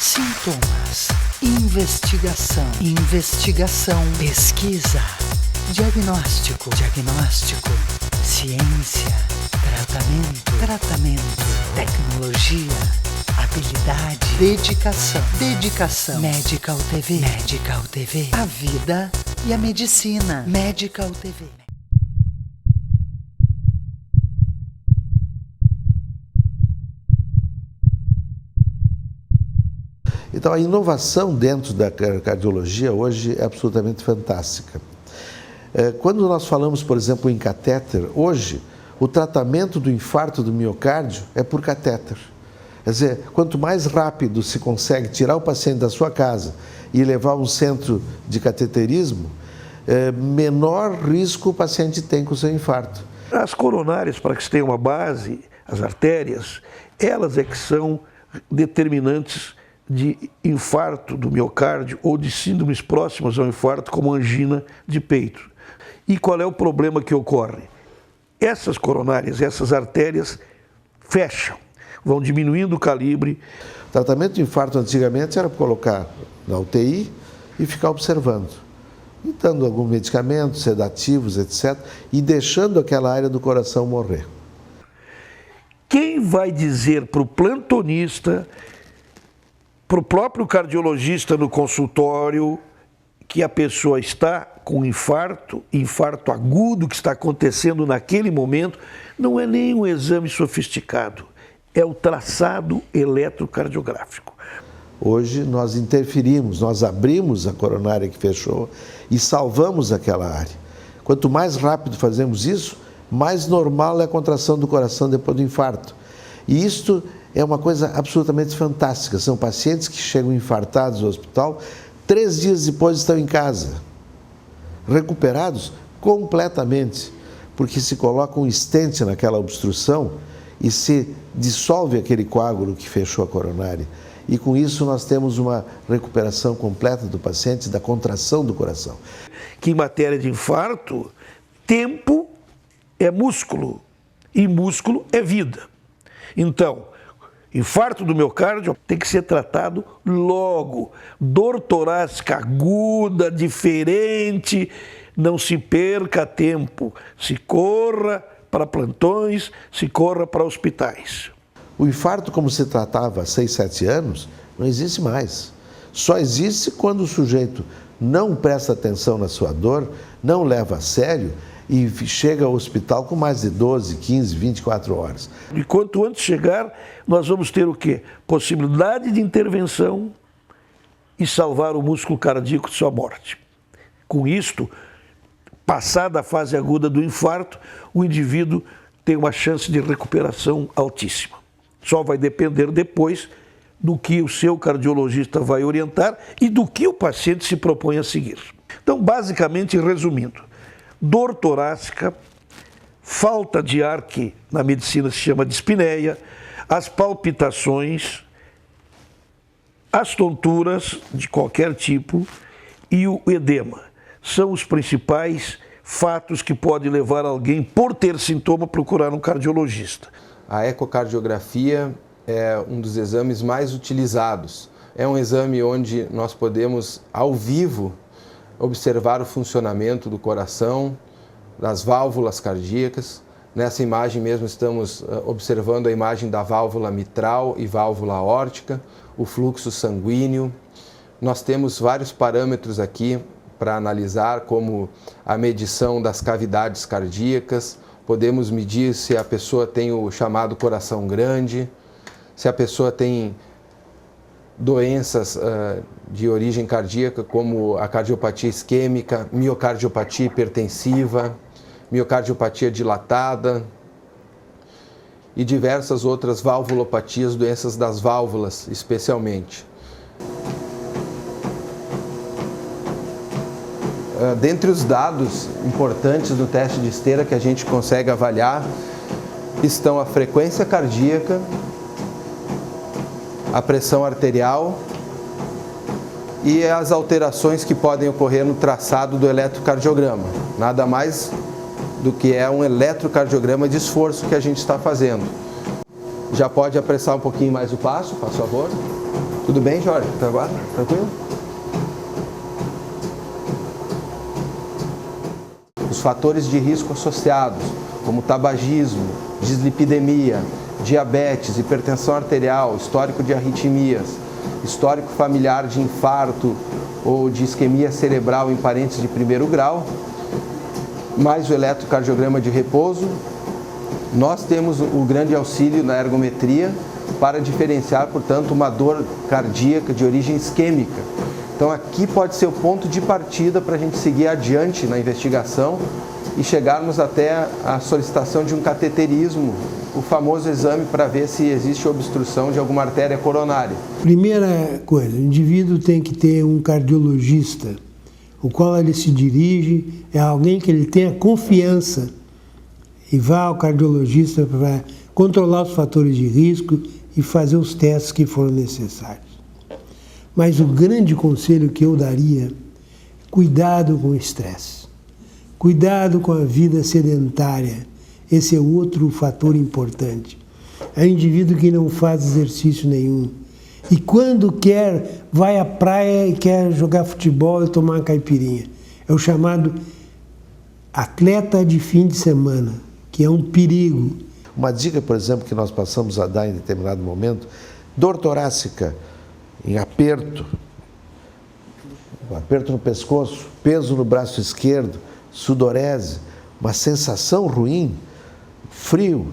sintomas, investigação, pesquisa, diagnóstico, ciência, tratamento, tecnologia, habilidade, dedicação, Medical TV, a vida e a medicina, Medical TV. Então, a inovação dentro da cardiologia hoje é absolutamente fantástica. Quando nós falamos, por exemplo, em catéter, hoje o tratamento do infarto do miocárdio é por catéter. Quer dizer, quanto mais rápido se consegue tirar o paciente da sua casa e levar a um centro de cateterismo, menor risco o paciente tem com o seu infarto. As coronárias, para que se tenha uma base, as artérias, elas é que são determinantes de infarto do miocárdio ou de síndromes próximas ao infarto, como angina de peito. E qual é o problema que ocorre? Essas coronárias, essas artérias fecham, vão diminuindo o calibre. O tratamento de infarto antigamente era colocar na UTI e ficar observando, e dando alguns medicamentos, sedativos, etc., e deixando aquela área do coração morrer. Quem vai dizer para o plantonista, para o próprio cardiologista no consultório, que a pessoa está com infarto agudo que está acontecendo naquele momento, não é nem um exame sofisticado, é o traçado eletrocardiográfico. Hoje nós interferimos, nós abrimos a coronária que fechou e salvamos aquela área. Quanto mais rápido fazemos isso, mais normal é a contração do coração depois do infarto. E isto é uma coisa absolutamente fantástica. São pacientes que chegam infartados ao hospital, 3 dias depois estão em casa, recuperados completamente, porque se coloca um stent naquela obstrução e se dissolve aquele coágulo que fechou a coronária. E com isso nós temos uma recuperação completa do paciente, da contração do coração. Que em matéria de infarto, tempo é músculo e músculo é vida. Então, infarto do miocárdio tem que ser tratado logo. Dor torácica aguda, diferente, não se perca tempo. Se corra para plantões, se corra para hospitais. O infarto, como se tratava há 6, 7 anos, não existe mais. Só existe quando o sujeito não presta atenção na sua dor, não leva a sério e chega ao hospital com mais de 12, 15, 24 horas. E quanto antes chegar, nós vamos ter o quê? Possibilidade de intervenção e salvar o músculo cardíaco de sua morte. Com isto, passada a fase aguda do infarto, o indivíduo tem uma chance de recuperação altíssima. Só vai depender depois do que o seu cardiologista vai orientar e do que o paciente se propõe a seguir. Então, basicamente, resumindo, dor torácica, falta de ar, que na medicina se chama dispneia, as palpitações, as tonturas de qualquer tipo e o edema são os principais fatos que podem levar alguém, por ter sintoma, a procurar um cardiologista. A ecocardiografia é um dos exames mais utilizados. É um exame onde nós podemos, ao vivo, observar o funcionamento do coração, das válvulas cardíacas. Nessa imagem mesmo estamos observando a imagem da válvula mitral e válvula aórtica, o fluxo sanguíneo. Nós temos vários parâmetros aqui para analisar, como a medição das cavidades cardíacas. Podemos medir se a pessoa tem o chamado coração grande, se a pessoa tem doenças de origem cardíaca, como a cardiopatia isquêmica, miocardiopatia hipertensiva, miocardiopatia dilatada e diversas outras valvulopatias, doenças das válvulas especialmente. Dentre os dados importantes do teste de esteira que a gente consegue avaliar estão a frequência cardíaca, a pressão arterial e as alterações que podem ocorrer no traçado do eletrocardiograma. Nada mais do que é um eletrocardiograma de esforço que a gente está fazendo. Já pode apressar um pouquinho mais o passo, por favor. Tudo bem, Jorge? Tá agora? Tranquilo? Os fatores de risco associados, como tabagismo, dislipidemia, diabetes, hipertensão arterial, histórico de arritmias, histórico familiar de infarto ou de isquemia cerebral em parentes de primeiro grau, mais o eletrocardiograma de repouso, nós temos o grande auxílio na ergometria para diferenciar, portanto, uma dor cardíaca de origem isquêmica. Então aqui pode ser o ponto de partida para a gente seguir adiante na investigação e chegarmos até a solicitação de um cateterismo, o famoso exame para ver se existe obstrução de alguma artéria coronária. Primeira coisa, o indivíduo tem que ter um cardiologista, o qual ele se dirige, é alguém que ele tenha confiança e vá ao cardiologista para controlar os fatores de risco e fazer os testes que forem necessários. Mas o grande conselho que eu daria, cuidado com o estresse, cuidado com a vida sedentária, esse é outro fator importante. É o indivíduo que não faz exercício nenhum e quando quer, vai à praia e quer jogar futebol e tomar uma caipirinha. É o chamado atleta de fim de semana, que é um perigo. Uma dica, por exemplo, que nós passamos a dar em determinado momento, dor torácica, em aperto no pescoço, peso no braço esquerdo, sudorese, uma sensação ruim, frio,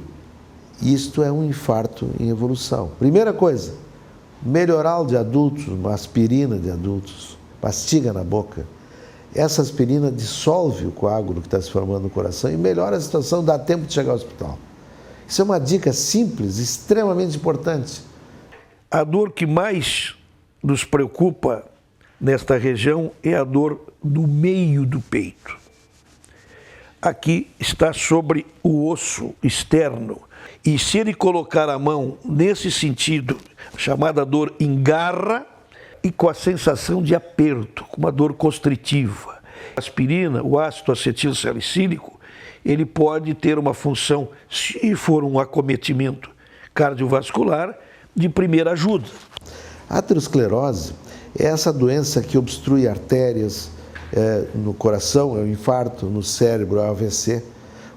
isto é um infarto em evolução. Primeira coisa, melhoral de adultos, uma aspirina de adultos, mastiga na boca. Essa aspirina dissolve o coágulo que está se formando no coração e melhora a situação, dá tempo de chegar ao hospital. Isso é uma dica simples, extremamente importante. A dor que mais nos preocupa nesta região é a dor do meio do peito. Aqui está sobre o osso externo. E se ele colocar a mão nesse sentido, chamada dor engarra, e com a sensação de aperto, com uma dor constritiva. A aspirina, o ácido acetil salicílico, ele pode ter uma função, se for um acometimento cardiovascular, de primeira ajuda. A aterosclerose é essa doença que obstrui artérias no coração, é o infarto, no cérebro, é o AVC.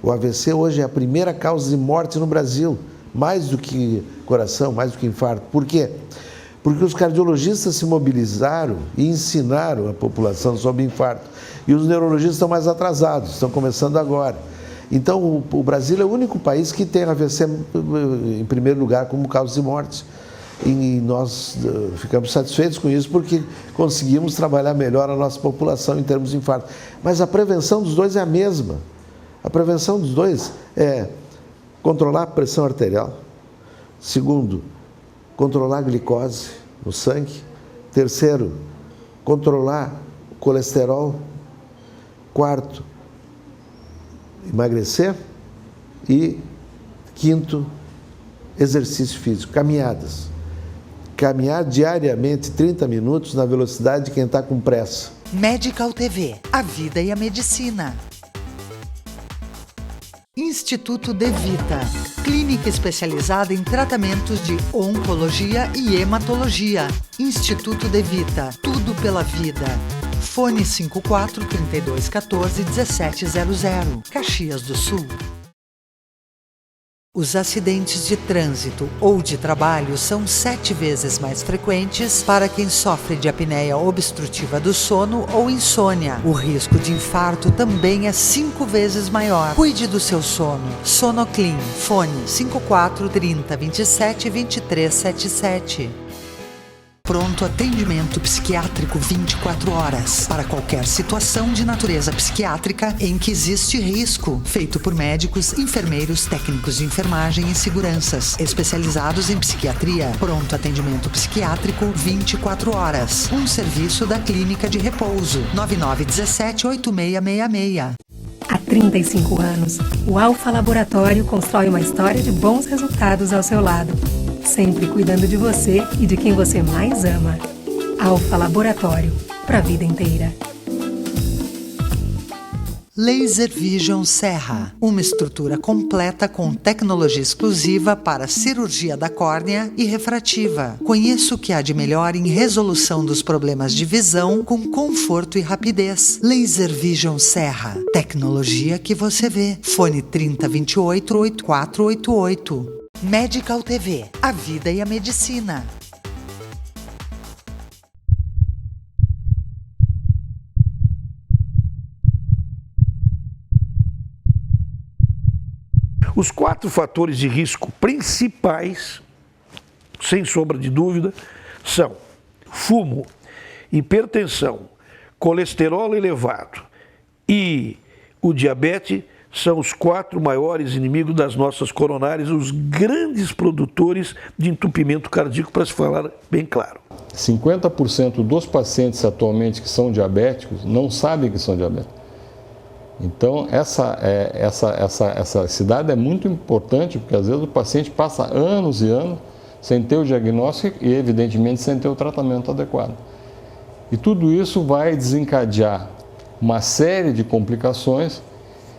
O AVC hoje é a primeira causa de morte no Brasil, mais do que coração, mais do que infarto. Por quê? Porque os cardiologistas se mobilizaram e ensinaram a população sobre infarto. E os neurologistas estão mais atrasados, estão começando agora. Então, o Brasil é o único país que tem AVC em primeiro lugar como causa de morte. E nós ficamos satisfeitos com isso porque conseguimos trabalhar melhor a nossa população em termos de infarto. Mas a prevenção dos dois é a mesma. A prevenção dos dois é controlar a pressão arterial. Segundo, controlar a glicose no sangue. Terceiro, controlar o colesterol. Quarto, emagrecer. E quinto, exercício físico, caminhadas. Caminhar diariamente 30 minutos na velocidade de quem está com pressa. Medical TV, a vida e a medicina. Instituto De Vita, clínica especializada em tratamentos de oncologia e hematologia. Instituto De Vita, tudo pela vida. Fone 54 3214 1700, Caxias do Sul. Os acidentes de trânsito ou de trabalho são 7 vezes mais frequentes para quem sofre de apneia obstrutiva do sono ou insônia. O risco de infarto também é 5 vezes maior. Cuide do seu sono. Sonoclin. Fone 54 30 27 23 77. Pronto atendimento psiquiátrico 24 horas para qualquer situação de natureza psiquiátrica em que existe risco, feito por médicos, enfermeiros, técnicos de enfermagem e seguranças, especializados em psiquiatria. Pronto atendimento psiquiátrico 24 horas. Um serviço da Clínica de Repouso. 9917-8666. Há 35 anos, o Alfa Laboratório constrói uma história de bons resultados ao seu lado, sempre cuidando de você e de quem você mais ama. Alfa Laboratório, para a vida inteira. Laser Vision Serra, uma estrutura completa com tecnologia exclusiva para cirurgia da córnea e refrativa. Conheça o que há de melhor em resolução dos problemas de visão com conforto e rapidez. Laser Vision Serra, tecnologia que você vê. Fone 3028-8488. Medical TV, a vida e a medicina. Os 4 fatores de risco principais, sem sombra de dúvida, são fumo, hipertensão, colesterol elevado e o diabetes. São os 4 maiores inimigos das nossas coronárias, os grandes produtores de entupimento cardíaco, para se falar bem claro. 50% dos pacientes atualmente que são diabéticos não sabem que são diabéticos. Então, essa dado é muito importante, porque às vezes o paciente passa anos e anos sem ter o diagnóstico e, evidentemente, sem ter o tratamento adequado. E tudo isso vai desencadear uma série de complicações,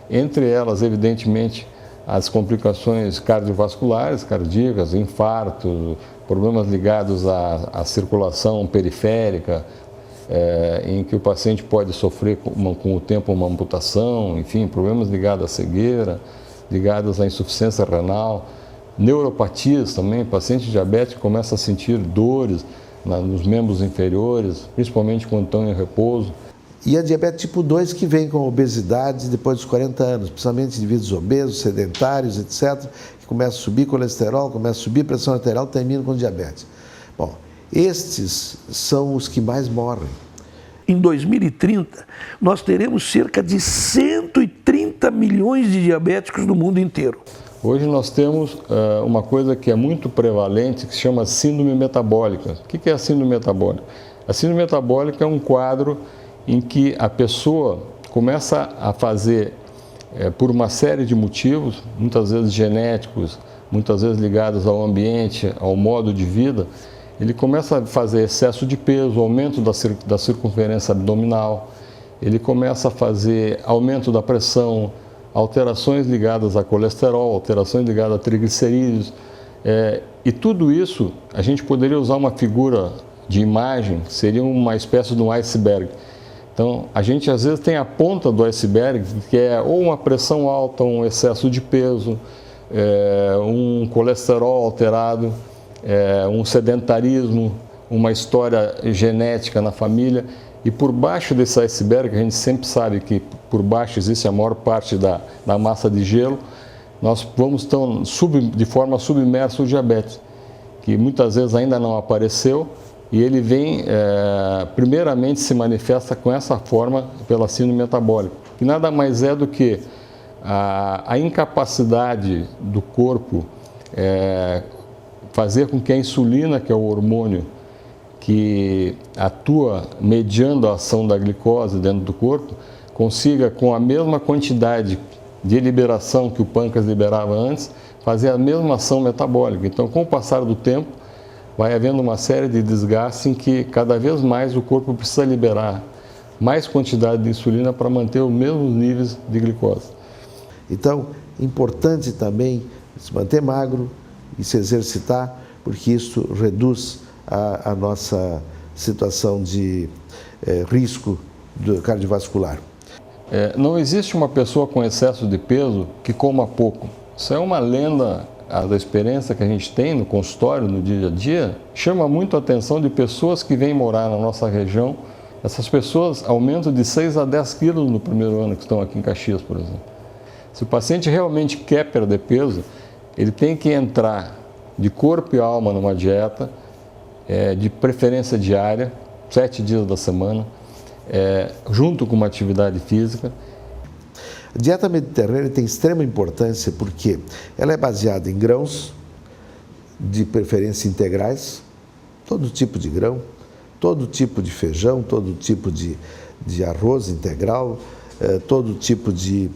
entre elas, evidentemente, as complicações cardiovasculares, cardíacas, infartos, problemas ligados à circulação periférica, em que o paciente pode sofrer com o tempo uma amputação, enfim, problemas ligados à cegueira, ligados à insuficiência renal, neuropatias também, paciente diabético começa a sentir dores nos membros inferiores, principalmente quando estão em repouso. E a diabetes tipo 2 que vem com a obesidade depois dos 40 anos, principalmente indivíduos obesos, sedentários, etc., que começa a subir colesterol, começa a subir pressão arterial, terminam com diabetes. Bom, estes são os que mais morrem. Em 2030, nós teremos cerca de 130 milhões de diabéticos no mundo inteiro. Hoje nós temos uma coisa que é muito prevalente, que se chama síndrome metabólica. O que é a síndrome metabólica? A síndrome metabólica é um quadro em que a pessoa começa a fazer, por uma série de motivos, muitas vezes genéticos, muitas vezes ligados ao ambiente, ao modo de vida, ele começa a fazer excesso de peso, aumento da circunferência abdominal, ele começa a fazer aumento da pressão, alterações ligadas a colesterol, alterações ligadas a triglicerídeos, e tudo isso a gente poderia usar uma figura de imagem, seria uma espécie de um iceberg. Então, a gente às vezes tem a ponta do iceberg, que é ou uma pressão alta, um excesso de peso, um colesterol alterado, um sedentarismo, uma história genética na família. E por baixo desse iceberg, a gente sempre sabe que por baixo existe a maior parte da massa de gelo, nós vamos de forma submersa o diabetes, que muitas vezes ainda não apareceu, e ele vem, primeiramente se manifesta com essa forma pela síndrome metabólica, que nada mais é do que a incapacidade do corpo fazer com que a insulina, que é o hormônio que atua mediando a ação da glicose dentro do corpo, consiga, com a mesma quantidade de liberação que o pâncreas liberava antes, fazer a mesma ação metabólica. Então, com o passar do tempo, vai havendo uma série de desgastes em que cada vez mais o corpo precisa liberar mais quantidade de insulina para manter os mesmos níveis de glicose. Então, importante também se manter magro e se exercitar, porque isso reduz a nossa situação de risco cardiovascular. Não existe uma pessoa com excesso de peso que coma pouco. Isso é uma lenda da experiência que a gente tem no consultório, no dia a dia, chama muito a atenção de pessoas que vêm morar na nossa região. Essas pessoas aumentam de 6 a 10 quilos no primeiro ano que estão aqui em Caxias, por exemplo. Se o paciente realmente quer perder peso, ele tem que entrar de corpo e alma numa dieta, de preferência diária, 7 dias da semana, junto com uma atividade física. A dieta mediterrânea tem extrema importância porque ela é baseada em grãos, de preferência integrais, todo tipo de grão, todo tipo de feijão, todo tipo de arroz integral, todo tipo de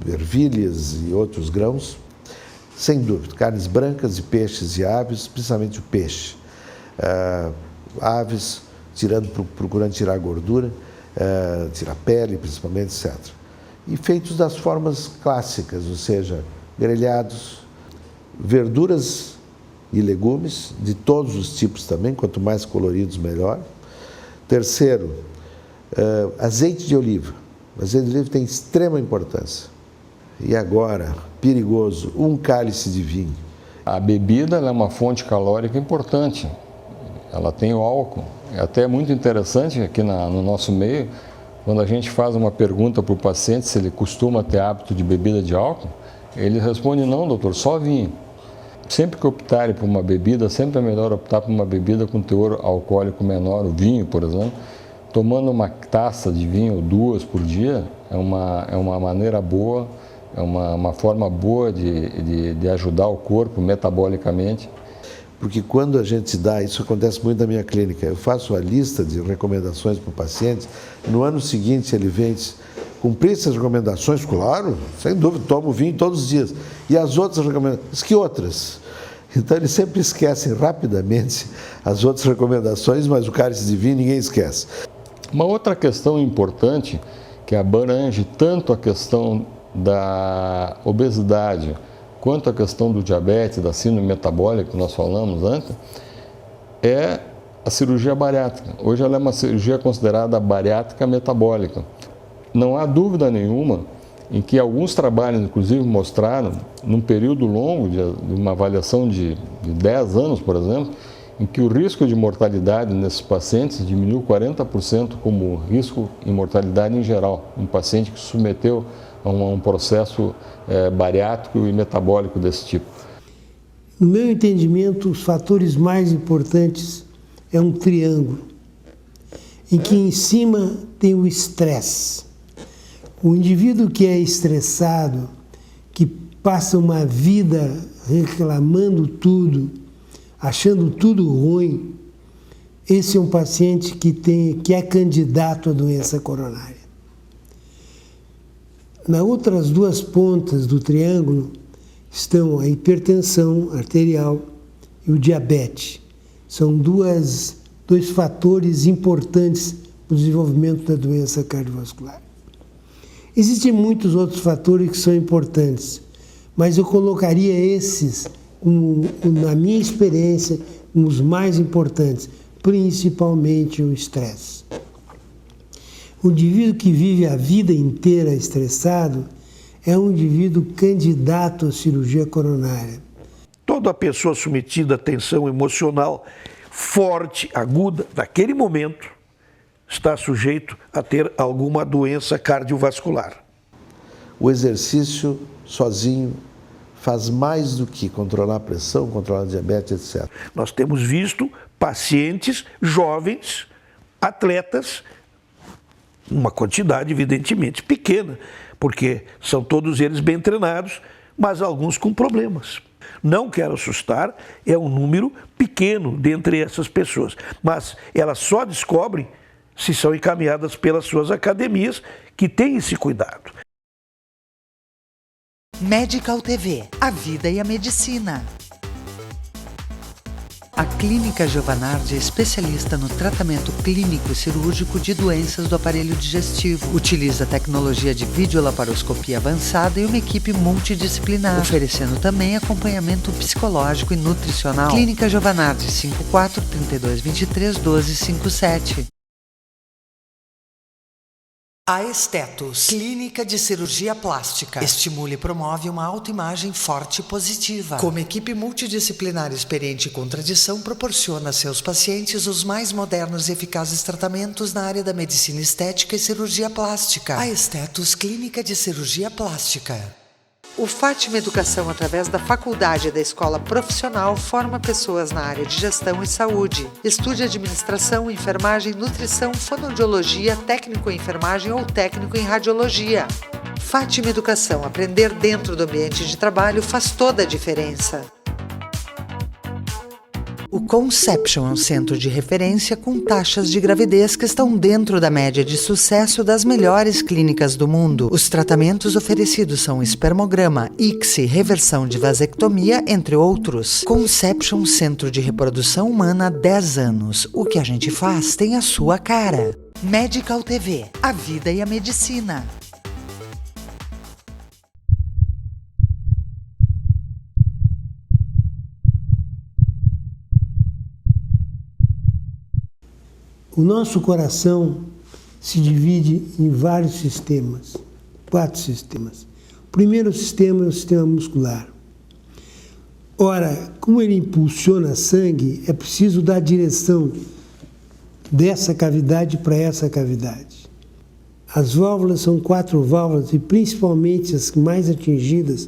ervilhas e outros grãos, sem dúvida, carnes brancas e peixes e aves, principalmente o peixe. Aves, procurando tirar a gordura, tirar pele principalmente, etc. E feitos das formas clássicas, ou seja, grelhados, verduras e legumes, de todos os tipos também, quanto mais coloridos, melhor. Terceiro, azeite de oliva. O azeite de oliva tem extrema importância. E agora, perigoso, 1 cálice de vinho. A bebida ela é uma fonte calórica importante. Ela tem o álcool. É até muito interessante aqui no nosso meio, quando a gente faz uma pergunta para o paciente se ele costuma ter hábito de bebida de álcool, ele responde: não, doutor, só vinho. Sempre que optarem por uma bebida, sempre é melhor optar por uma bebida com teor alcoólico menor, o vinho, por exemplo. Tomando uma taça de vinho ou 2 por dia é uma maneira boa, é uma forma boa de ajudar o corpo metabolicamente. Porque quando a gente dá, isso acontece muito na minha clínica, eu faço a lista de recomendações para o paciente, no ano seguinte ele vem e diz: cumprir essas recomendações? Claro, sem dúvida, tomo vinho todos os dias. E as outras recomendações? Que outras? Então eles sempre esquecem rapidamente as outras recomendações, mas o cálice de vinho ninguém esquece. Uma outra questão importante, que abrange tanto a questão da obesidade, quanto a questão do diabetes, da síndrome metabólica que nós falamos antes, é a cirurgia bariátrica. Hoje ela é uma cirurgia considerada bariátrica metabólica. Não há dúvida nenhuma em que alguns trabalhos, inclusive, mostraram, num período longo, de uma avaliação de 10 anos, por exemplo, em que o risco de mortalidade nesses pacientes diminuiu 40% como risco de mortalidade em geral, um paciente que se submeteu a um processo bariátrico e metabólico desse tipo. No meu entendimento, os fatores mais importantes é um triângulo, em que em cima tem o estresse. O indivíduo que é estressado, que passa uma vida reclamando tudo, achando tudo ruim, esse é um paciente que é candidato à doença coronária. Nas outras 2 pontas do triângulo estão a hipertensão arterial e o diabetes. São dois fatores importantes para o desenvolvimento da doença cardiovascular. Existem muitos outros fatores que são importantes, mas eu colocaria esses, na minha experiência, como os mais importantes, principalmente o estresse. O indivíduo que vive a vida inteira estressado é um indivíduo candidato à cirurgia coronária. Toda pessoa submetida a tensão emocional forte, aguda, naquele momento, está sujeito a ter alguma doença cardiovascular. O exercício sozinho faz mais do que controlar a pressão, controlar a diabetes, etc. Nós temos visto pacientes jovens, atletas, uma quantidade evidentemente pequena, porque são todos eles bem treinados, mas alguns com problemas. Não quero assustar, é um número pequeno dentre essas pessoas, mas elas só descobrem se são encaminhadas pelas suas academias, que têm esse cuidado. Medical TV, a vida e a medicina. A Clínica Giovanardi é especialista no tratamento clínico e cirúrgico de doenças do aparelho digestivo. Utiliza tecnologia de videolaparoscopia avançada e uma equipe multidisciplinar, oferecendo também acompanhamento psicológico e nutricional. Clínica Giovanardi, 54 32 23 12 57. A Estetos, clínica de cirurgia plástica. Estimula e promove uma autoimagem forte e positiva. Como equipe multidisciplinar experiente e com tradição, proporciona a seus pacientes os mais modernos e eficazes tratamentos na área da medicina estética e cirurgia plástica. A Estetos, clínica de cirurgia plástica. O Fátima Educação, através da faculdade da escola profissional, forma pessoas na área de gestão e saúde. Estude administração, enfermagem, nutrição, fonoaudiologia, técnico em enfermagem ou técnico em radiologia. Fátima Educação, aprender dentro do ambiente de trabalho faz toda a diferença. O Conception é um centro de referência com taxas de gravidez que estão dentro da média de sucesso das melhores clínicas do mundo. Os tratamentos oferecidos são espermograma, ICSI, reversão de vasectomia, entre outros. Conception, centro de reprodução humana há 10 anos. O que a gente faz tem a sua cara. Medical TV, a vida e a medicina. O nosso coração se divide em vários sistemas, 4 sistemas. O primeiro sistema é o sistema muscular. Ora, como ele impulsiona sangue, é preciso dar direção dessa cavidade para essa cavidade. As válvulas são 4 válvulas e principalmente as mais atingidas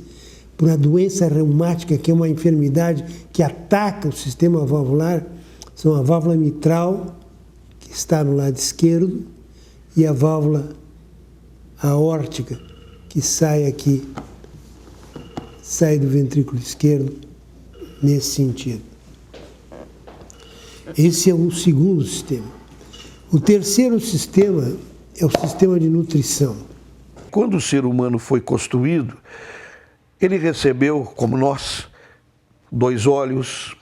por uma doença reumática, que é uma enfermidade que ataca o sistema valvular, são a válvula mitral, que está no lado esquerdo, e a válvula aórtica, que sai aqui, sai do ventrículo esquerdo, nesse sentido. Esse é o segundo sistema. O terceiro sistema é o sistema de nutrição. Quando o ser humano foi construído, ele recebeu, como nós, 2 olhos,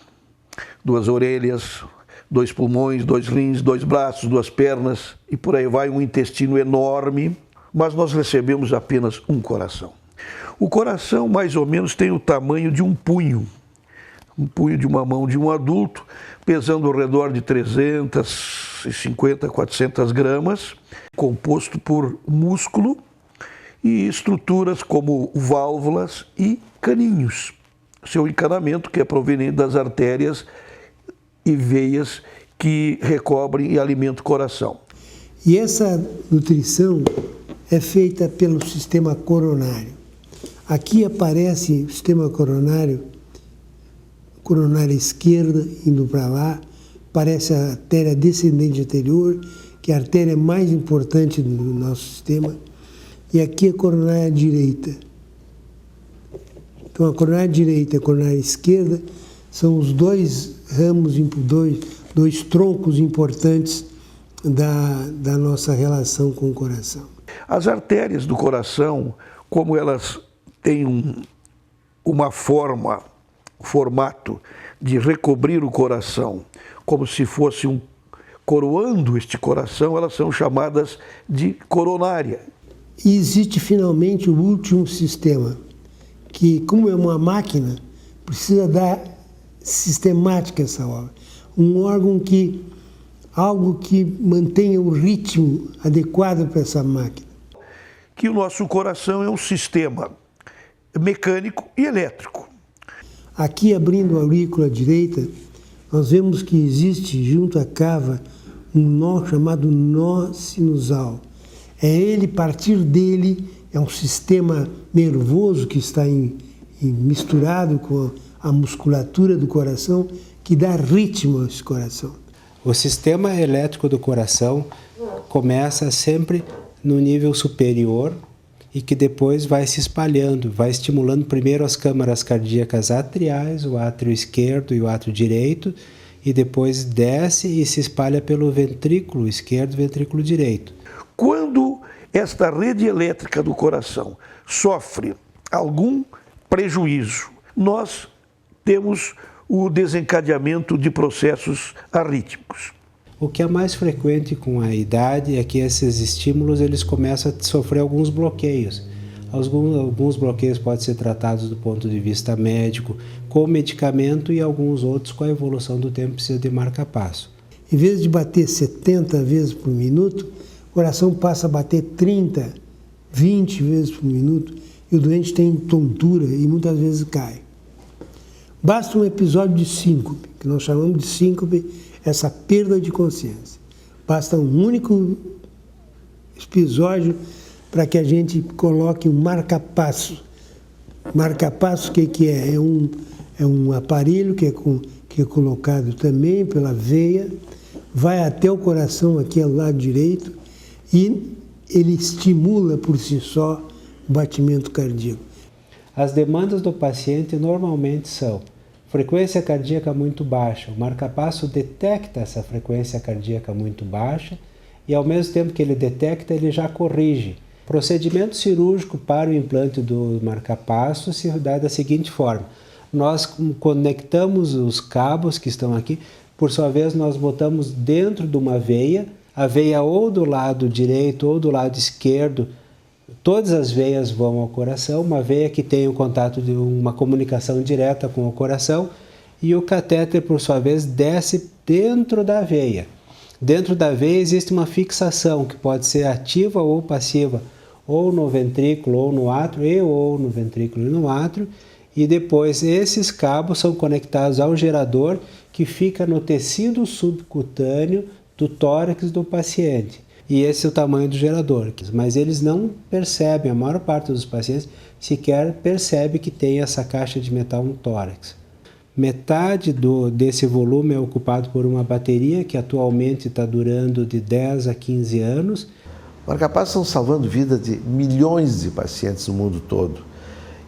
2 orelhas, 2 pulmões, 2 rins, 2 braços, 2 pernas e por aí vai, um intestino enorme, mas nós recebemos apenas um coração. O coração mais ou menos tem o tamanho de um punho de uma mão de um adulto, pesando ao redor de 350, 400 gramas, composto por músculo e estruturas como válvulas e caninhos. Seu encanamento, que é proveniente das artérias e veias que recobrem e alimentam o coração. E essa nutrição é feita pelo sistema coronário. Aqui aparece o sistema coronária esquerda indo para lá, aparece a artéria descendente anterior, que é a artéria mais importante do nosso sistema, e aqui a coronária direita. Então a coronária direita e a coronária esquerda são os 2 ramos, 2 troncos importantes da nossa relação com o coração. As artérias do coração, como elas têm formato de recobrir o coração, como se fosse coroando este coração, elas são chamadas de coronária. E existe finalmente o último sistema, que como é uma máquina, precisa dar sistemática a essa obra. Um órgão algo que mantenha o ritmo adequado para essa máquina. Que o nosso coração é um sistema mecânico e elétrico. Aqui, abrindo a aurícula direita, nós vemos que existe junto à cava um nó chamado nó sinusal. A partir dele, é um sistema nervoso que está misturado com a musculatura do coração, que dá ritmo a esse coração. O sistema elétrico do coração começa sempre no nível superior e que depois vai se espalhando, vai estimulando primeiro as câmaras cardíacas atriais, o átrio esquerdo e o átrio direito, e depois desce e se espalha pelo ventrículo esquerdo e ventrículo direito. Quando esta rede elétrica do coração sofre algum prejuízo, nós temos o desencadeamento de processos arrítmicos. O que é mais frequente com a idade é que esses estímulos eles começam a sofrer alguns bloqueios. Alguns bloqueios podem ser tratados do ponto de vista médico, com medicamento, e alguns outros com a evolução do tempo precisa de marca-passo. Em vez de bater 70 vezes por minuto, o coração passa a bater 30, 20 vezes por minuto, e o doente tem tontura e muitas vezes cai. Basta um episódio de síncope, que nós chamamos de síncope, essa perda de consciência. Basta um único episódio para que a gente coloque um marca-passo. Marca-passo, o que é? É um aparelho que é colocado também pela veia, vai até o coração aqui ao lado direito e ele estimula por si só o batimento cardíaco. As demandas do paciente normalmente são frequência cardíaca muito baixa. O marca-passo detecta essa frequência cardíaca muito baixa e, ao mesmo tempo que ele detecta, ele já corrige. O procedimento cirúrgico para o implante do marca-passo se dá da seguinte forma. Nós conectamos os cabos que estão aqui, por sua vez nós botamos dentro de uma veia a veia ou do lado direito ou do lado esquerdo, todas as veias vão ao coração, uma veia que tem um contato de uma comunicação direta com o coração, e o catéter, por sua vez, desce dentro da veia. Dentro da veia existe uma fixação que pode ser ativa ou passiva, ou no ventrículo ou no átrio, ou no ventrículo e no átrio, e depois esses cabos são conectados ao gerador que fica no tecido subcutâneo do tórax do paciente. E esse é o tamanho do gerador. Mas eles não percebem, a maior parte dos pacientes sequer percebe que tem essa caixa de metal no tórax. Metade desse volume é ocupado por uma bateria que atualmente está durando de 10 a 15 anos. Marca-passos estão salvando a vida de milhões de pacientes no mundo todo.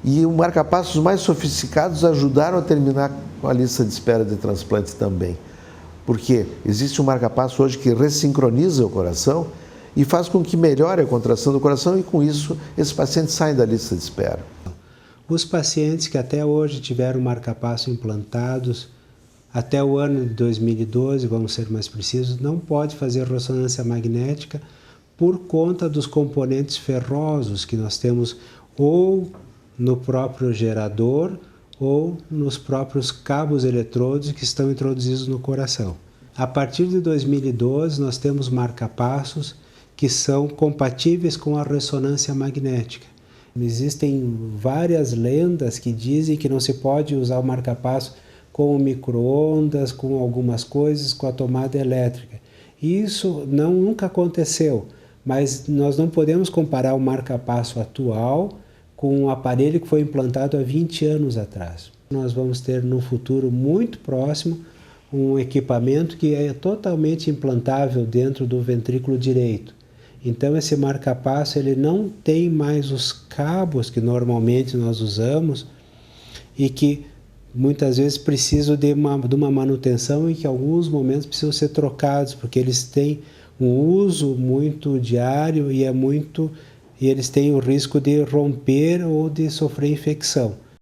E os marca-passos mais sofisticados ajudaram a terminar com a lista de espera de transplante também. Porque existe um marca-passo hoje que ressincroniza o coração e faz com que melhore a contração do coração e, com isso, esses pacientes saem da lista de espera. Os pacientes que até hoje tiveram marca-passo implantados, até o ano de 2012, vamos ser mais precisos, não pode fazer ressonância magnética por conta dos componentes ferrosos que nós temos ou no próprio gerador ou nos próprios cabos eletrodos que estão introduzidos no coração. A partir de 2012, nós temos marca-passos que são compatíveis com a ressonância magnética. Existem várias lendas que dizem que não se pode usar o marca-passo com o micro-ondas, com algumas coisas, com a tomada elétrica. Isso nunca aconteceu, mas nós não podemos comparar o marca-passo atual com um aparelho que foi implantado há 20 anos atrás. Nós vamos ter no futuro muito próximo um equipamento que é totalmente implantável dentro do ventrículo direito. Então esse marca-passo ele não tem mais os cabos que normalmente nós usamos e que muitas vezes precisam de uma manutenção e que em alguns momentos precisam ser trocados porque eles têm um uso muito diário e eles têm o risco de romper ou de sofrer infecção.